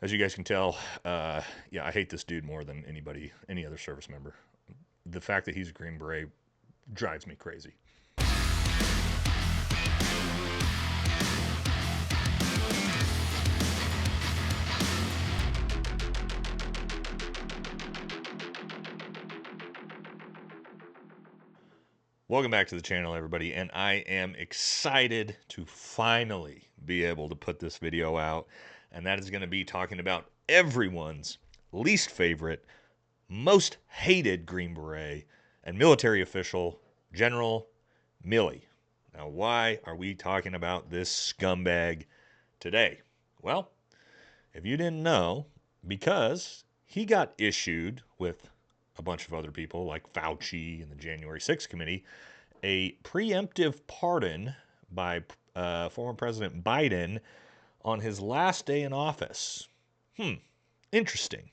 As you guys can tell, yeah, I hate this dude more than any other service member. The fact that he's a Green Beret drives me crazy. Welcome back to the channel, everybody, and I am excited to finally be able to put this video out, and that is going to be talking about everyone's least favorite, most hated Green Beret and military official, General Milley. Now, why are we talking about this scumbag today? Well, if you didn't know, because he got issued with a bunch of other people like Fauci and the January 6th committee a preemptive pardon by former President Biden on his last day in office. Interesting.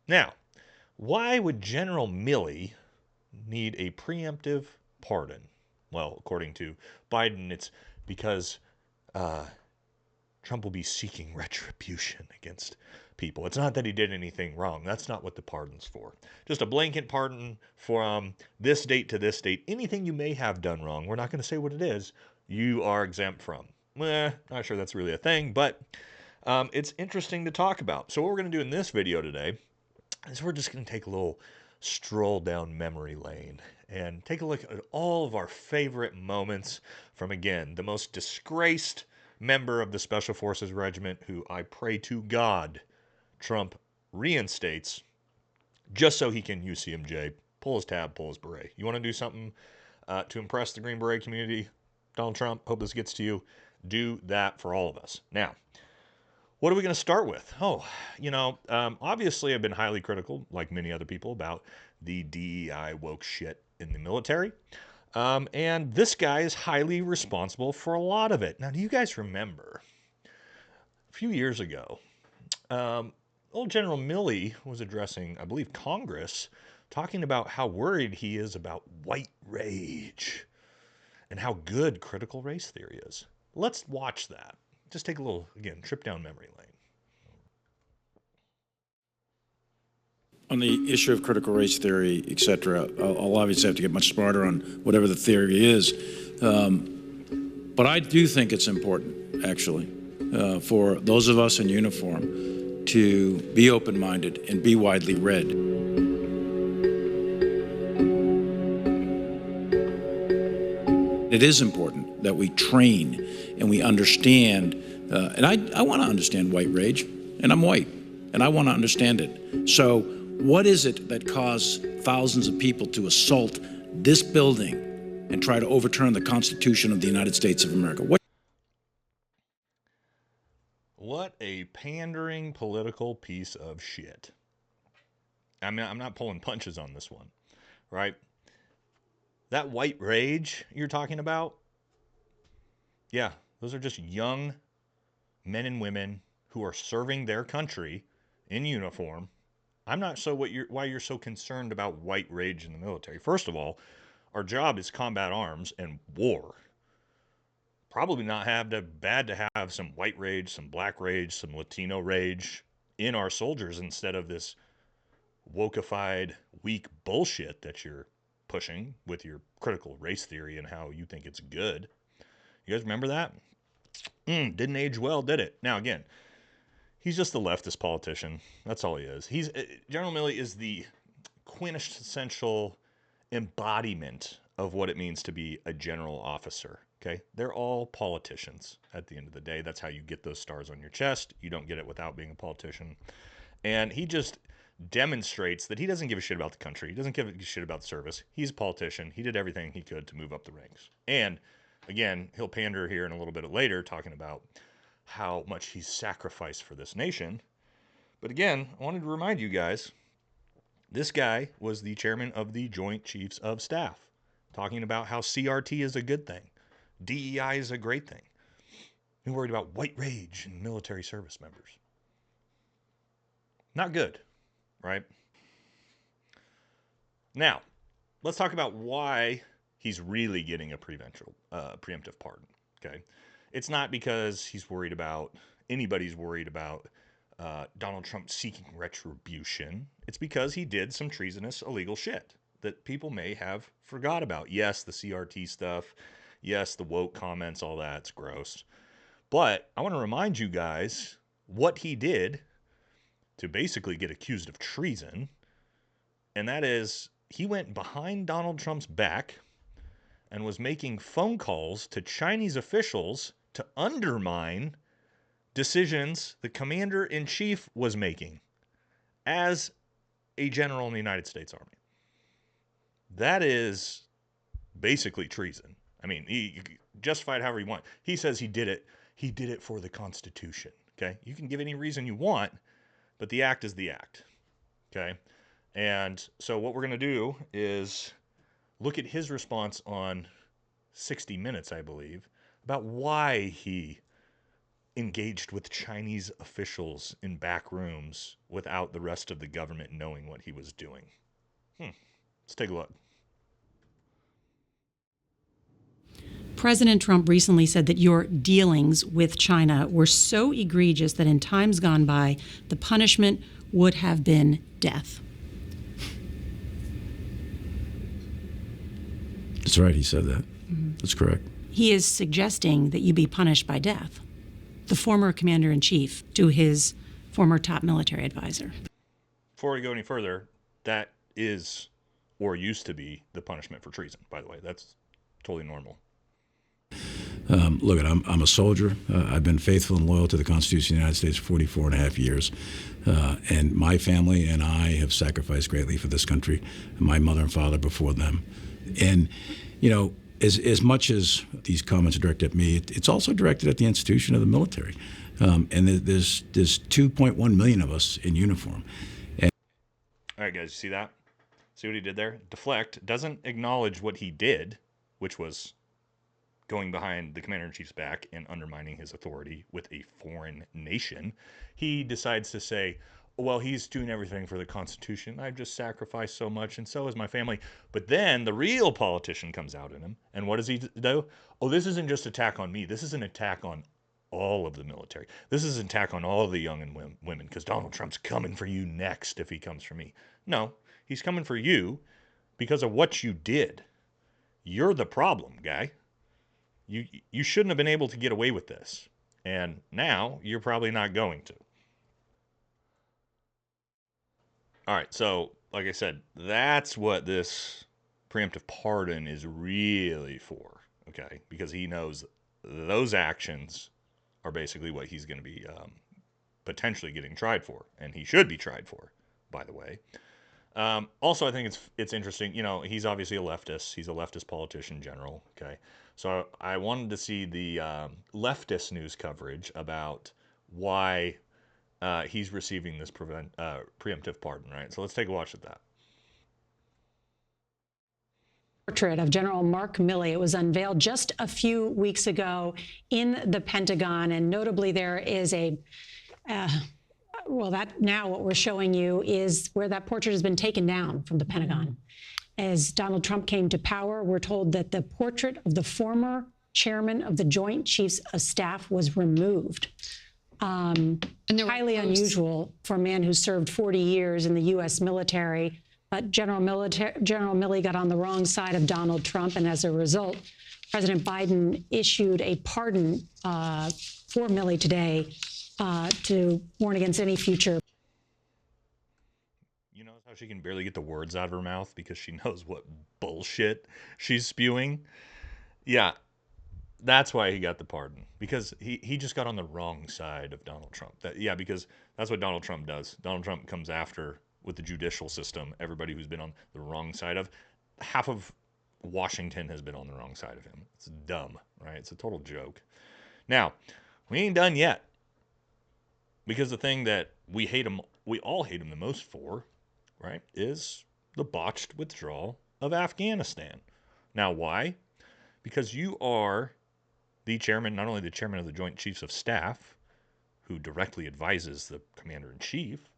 Now, why would General Milley need a preemptive pardon? Well, according to Biden, it's because Trump will be seeking retribution against people. It's not that he did anything wrong. That's not what the pardon's for. Just a blanket pardon from this date to this date. Anything you may have done wrong, we're not going to say what it is, you are exempt from. Not sure that's really a thing, but it's interesting to talk about. So what we're going to do in this video today is we're just going to take a little stroll down memory lane and take a look at all of our favorite moments from, again, the most disgraced member of the Special Forces Regiment who I pray to God Trump reinstates just so he can UCMJ, pull his tab, pull his beret. You want to do something to impress the Green Beret community? Donald Trump, hope this gets to you. Do that for all of us. Now, what are we going to start with? Obviously I've been highly critical, like many other people, about the DEI woke shit in the military. And this guy is highly responsible for a lot of it. Now, do you guys remember a few years ago, old General Milley was addressing, I believe, Congress, talking about how worried he is about white rage and how good critical race theory is. Let's watch that. Just take a little, again, trip down memory lane. On the issue of critical race theory, et cetera, I'll obviously have to get much smarter on whatever the theory is. But I do think it's important, actually, for those of us in uniform to be open-minded and be widely read. It is important that we train and we understand, and I want to understand white rage, and I'm white, and I want to understand it. So what is it that caused thousands of people to assault this building and try to overturn the Constitution of the United States of America? What a pandering political piece of shit. I mean, I'm not pulling punches on this one, right? That white rage you're talking about, yeah, those are just young men and women who are serving their country in uniform. I'm not so why you're so concerned about white rage in the military. First of all, our job is combat arms and war. Probably not bad to have some white rage, some black rage, some Latino rage in our soldiers instead of this wokeified, weak bullshit that you're pushing with your critical race theory and how you think it's good. You guys remember that? Didn't age well, did it? Now, again, he's just a leftist politician. That's all he is. General Milley is the quintessential embodiment of what it means to be a general officer. Okay, they're all politicians at the end of the day. That's how you get those stars on your chest. You don't get it without being a politician. And he just demonstrates that he doesn't give a shit about the country. He doesn't give a shit about the service. He's a politician. He did everything he could to move up the ranks. And again, he'll pander here in a little bit later, talking about how much he's sacrificed for this nation. But again, I wanted to remind you guys, this guy was the chairman of the Joint Chiefs of Staff, talking about how CRT is a good thing. DEI is a great thing. He's worried about white rage in military service members. Not good, right? Now, let's talk about why he's really getting a preemptive pardon, okay? It's not because anybody's worried about Donald Trump seeking retribution. It's because he did some treasonous, illegal shit that people may have forgot about. Yes, the CRT stuff. Yes, the woke comments, all that's gross. But I want to remind you guys what he did to basically get accused of treason. And that is, he went behind Donald Trump's back and was making phone calls to Chinese officials to undermine decisions the commander-in-chief was making as a general in the United States Army. That is basically treason. I mean, he justified however you want. He says he did it. He did it for the Constitution. Okay? You can give any reason you want, but the act is the act. Okay? And so what we're going to do is look at his response on 60 Minutes, I believe, about why he engaged with Chinese officials in back rooms without the rest of the government knowing what he was doing. Let's take a look. President Trump recently said that your dealings with China were so egregious that in times gone by, the punishment would have been death. That's right, he said that. That's correct. He is suggesting that you be punished by death. The former commander-in-chief to his former top military advisor. Before we go any further, that is, or used to be, the punishment for treason, by the way. That's totally normal. Look, I'm a soldier. I've been faithful and loyal to the Constitution of the United States for 44 and a half years. And my family and I have sacrificed greatly for this country, my mother and father before them. And, you know, as much as these comments are directed at me, it's also directed at the institution of the military. And there's 2.1 million of us in uniform. And all right, guys, you see that? See what he did there? Deflect, doesn't acknowledge what he did, which was going behind the commander-in-chief's back and undermining his authority with a foreign nation. He decides to say, well, he's doing everything for the Constitution. I've just sacrificed so much, and so has my family. But then the real politician comes out in him, and what does he do? Oh, this isn't just an attack on me. This is an attack on all of the military. This is an attack on all of the young and women, because Donald Trump's coming for you next if he comes for me. No, he's coming for you because of what you did. You're the problem, guy. You shouldn't have been able to get away with this. And now you're probably not going to. All right, so like I said, that's what this preemptive pardon is really for, okay? Because he knows those actions are basically what he's going to be potentially getting tried for, and he should be tried for, by the way. Also, I think it's interesting. You know, he's obviously a leftist. He's a leftist politician general, okay? So I wanted to see the leftist news coverage about why he's receiving this preemptive pardon, right? So let's take a watch at that. Portrait of General Mark Milley. It was unveiled just a few weeks ago in the Pentagon, and notably there is a well, that now what we're showing you is where that portrait has been taken down from the Pentagon. As Donald Trump came to power, we're told that the portrait of the former chairman of the Joint Chiefs of Staff was removed. Highly unusual for a man who served 40 years in the U.S. military. But General Milley got on the wrong side of Donald Trump, and as a result, President Biden issued a pardon for Milley today to warn against any future. You notice how she can barely get the words out of her mouth because she knows what bullshit she's spewing? Yeah, that's why he got the pardon, because he just got on the wrong side of Donald Trump. Because that's what Donald Trump does. Donald Trump comes after, with the judicial system, everybody who's been on the wrong side of. Half of Washington has been on the wrong side of him. It's dumb, right? It's a total joke. Now, we ain't done yet, because the thing that we all hate him the most for, right, is the botched withdrawal of Afghanistan. Now, why? Because you are the chairman, not only the chairman of the Joint Chiefs of Staff, who directly advises the commander-in-chief,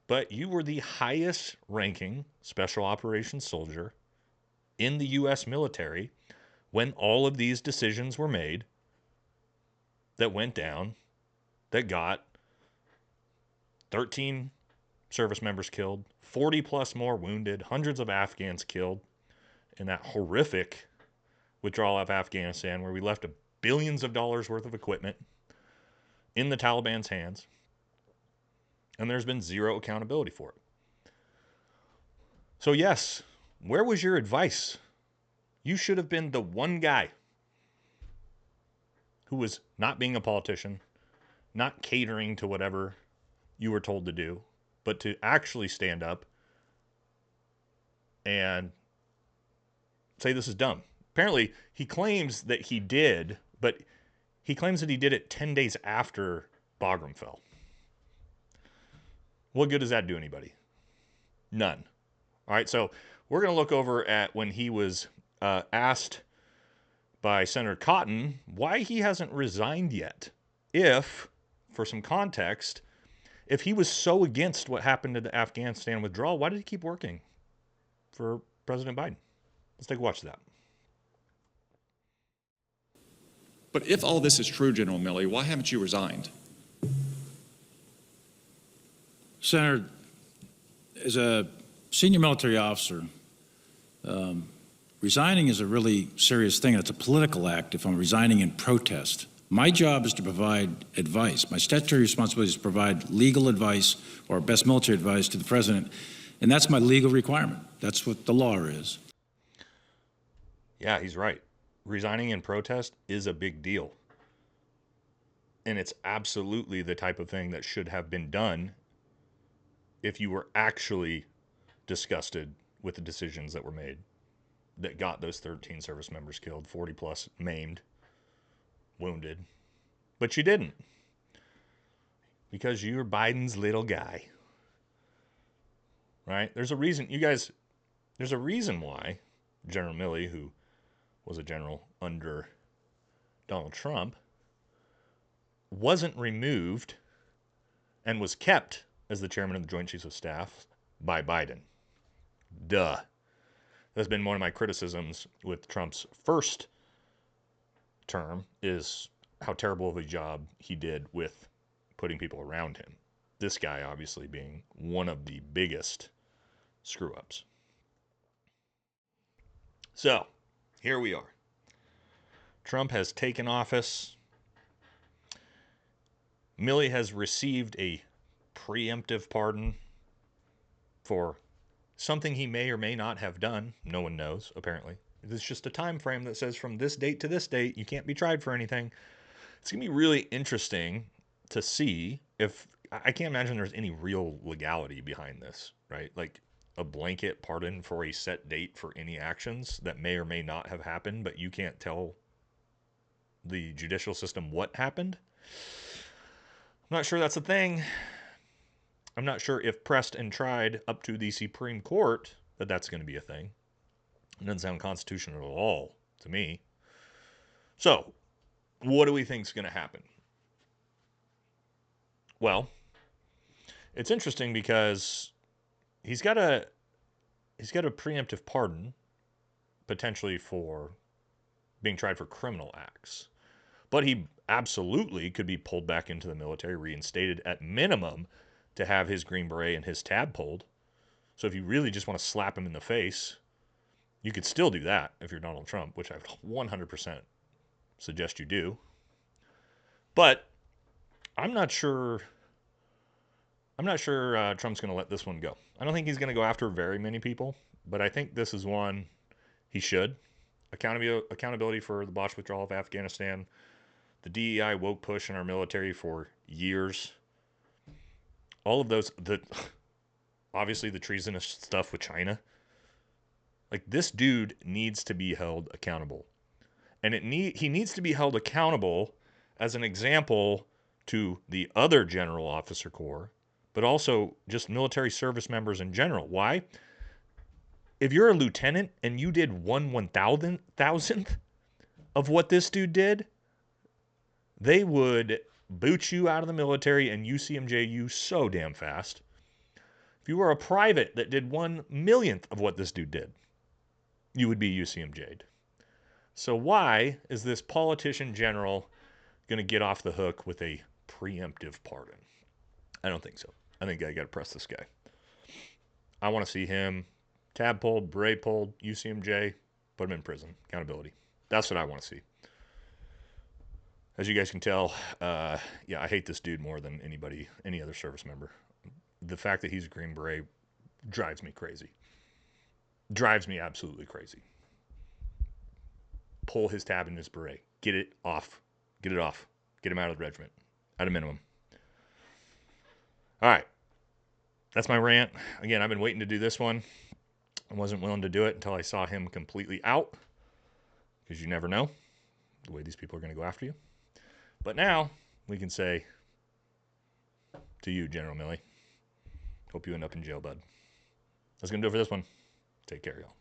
but you were the highest ranking special operations soldier in the U.S. military when all of these decisions were made that went down, that got 13 service members killed, 40 plus more wounded, hundreds of Afghans killed in that horrific withdrawal of Afghanistan, where we left billions of dollars worth of equipment in the Taliban's hands, and there's been zero accountability for it. So yes, where was your advice? You should have been the one guy who was not being a politician, not catering to whatever you were told to do, but to actually stand up and say this is dumb. Apparently, he claims that he did, but he claims that he did it 10 days after Bagram fell. What good does that do anybody? None. All right, so we're going to look over at when he was asked by Senator Cotton why he hasn't resigned yet. If, for some context, if he was so against what happened to the Afghanistan withdrawal, why did he keep working for President Biden? Let's take a watch of that. But if all this is true, General Milley, why haven't you resigned? Senator, as a senior military officer, resigning is a really serious thing. It's a political act if I'm resigning in protest. My job is to provide advice. My statutory responsibility is to provide legal advice or best military advice to the president, and that's my legal requirement. That's what the law is. Yeah, he's right. Resigning in protest is a big deal. And it's absolutely the type of thing that should have been done if you were actually disgusted with the decisions that were made that got those 13 service members killed, 40 plus maimed, wounded. But you didn't. Because you're Biden's little guy. Right? There's a reason, you guys, there's a reason why General Milley, who was a general under Donald Trump, wasn't removed and was kept as the chairman of the Joint Chiefs of Staff by Biden. Duh. That's been one of my criticisms with Trump's first term, is how terrible of a job he did with putting people around him. This guy obviously being one of the biggest screw-ups. So, here we are. Trump has taken office. Milley has received a preemptive pardon for something he may or may not have done. No one knows, apparently. It's just a time frame that says from this date to this date, you can't be tried for anything. It's going to be really interesting to see if, I can't imagine there's any real legality behind this, right? Like a blanket pardon for a set date for any actions that may or may not have happened, but you can't tell the judicial system what happened. I'm not sure that's a thing. I'm not sure if pressed and tried up to the Supreme Court that that's going to be a thing. It doesn't sound constitutional at all to me. So, what do we think is going to happen? Well, it's interesting because he's got a preemptive pardon potentially for being tried for criminal acts. But he absolutely could be pulled back into the military, reinstated at minimum to have his Green Beret and his tab pulled. So if you really just want to slap him in the face, you could still do that if you're Donald Trump, which I 100% suggest you do. But I'm not sure Trump's going to let this one go. I don't think he's going to go after very many people, but I think this is one he should. Accountability for the botched withdrawal of Afghanistan, the DEI woke push in our military for years. All of those, obviously the treasonous stuff with China. Like, this dude needs to be held accountable. And he needs to be held accountable as an example to the other general officer corps, but also just military service members in general. Why? If you're a lieutenant and you did 1/1000th of what this dude did, they would boot you out of the military and UCMJ you so damn fast. If you were a private that did 1/1,000,000th of what this dude did, you would be UCMJ'd. So why is this politician general going to get off the hook with a preemptive pardon? I don't think so. I think I got to press this guy. I want to see him tab pulled, beret pulled, UCMJ, put him in prison. Accountability. That's what I want to see. As you guys can tell, yeah, I hate this dude more than anybody, any other service member. The fact that he's a Green Beret drives me crazy. Drives me absolutely crazy. Pull his tab in his beret. Get it off. Get it off. Get him out of the regiment. At a minimum. All right. That's my rant. Again, I've been waiting to do this one. I wasn't willing to do it until I saw him completely out. Because you never know the way these people are going to go after you. But now we can say to you, General Milley, hope you end up in jail, bud. That's going to do it for this one. Take care, y'all.